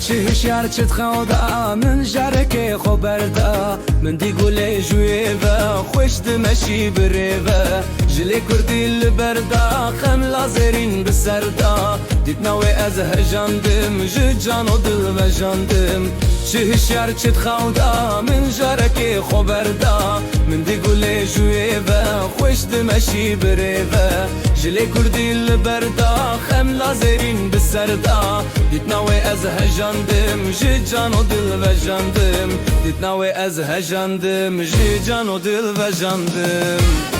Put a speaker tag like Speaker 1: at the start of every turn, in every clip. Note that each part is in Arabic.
Speaker 1: شهر تخوضا من جارك خبردا من دي قولي جويبا خوش دمشي بريبا جلي كردي البردا خم لازرين بالسردا ديتناوي ازه جاندم جان ودل بجاندم شهر تخوضا من جارك خبردا من دي قولي جويبا خوش دمشي بريبا جلي كردي البردا خم لازرين بالسردا ديتناوي ازه جاندم جان ودل بجاندم ديتناوي ازه جاندم جان ودل بجاندم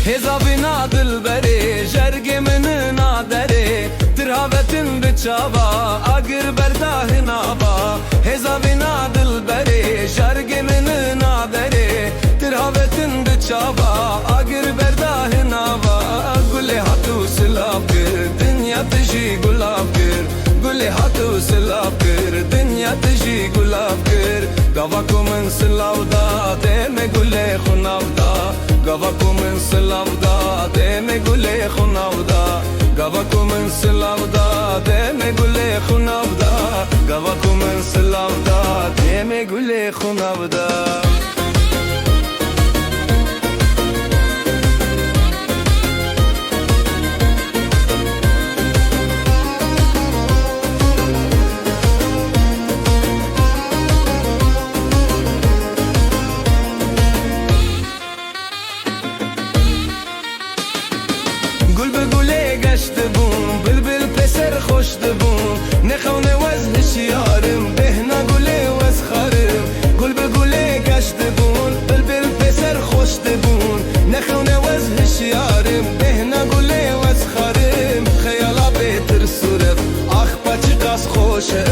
Speaker 1: هزا بنا دلبری جرگ من نادری ترهاوتن بچاوا اگر برداه نابا هزا بنا دلبری جرگ من نادری ترهاوتن بچاوا اگر برداه نابا گل هاتو سلاب کر دنیا تجی گلاب کر گل هاتو سلاب کر دنیا تجی گلاب کر گاوا من سلاب دا دم گل خناب دا گاوا من سلاب دا دم گل خناب دا گاوا من سلاب دا دم گل خناب دا گاوا من سلاب دا دم گل خناب دا گل به گله گشت بون بلبل پسر خوش بون نخونه وزن شیارم بهنا گله وز خارم گل به گله گشت بون بلبل پسر خوش بون نخونه وزن شیارم بهنا گله وز خارم خیالا بهتر صورت آخ پاچی قاس خوشه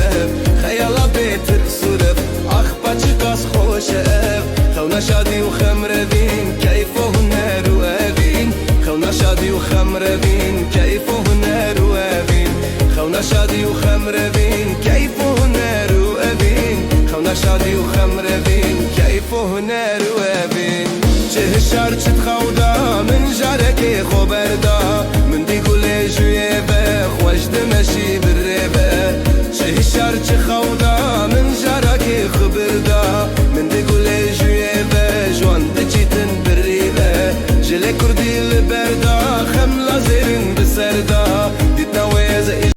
Speaker 1: خیالا بهتر صورت آخ پاچی قاس خوشه خونا شادی و خمر بین کیف و هنر و ابین خونا شادي وخمر بين كيف هنار وابين خونا شادي وخمر بين كيف هنار وابين خونا شادي وخمر بين كيف هنار وابين چه شهر تخوضا من جارك خبردا من دي قولي جويبا خوش دمشي بالريبا چه شهر تخوضا من جارك خبردا من دي قولي جويبا جوان دجيتن بالريبا جلي كردي البردا خم لازرين بسردا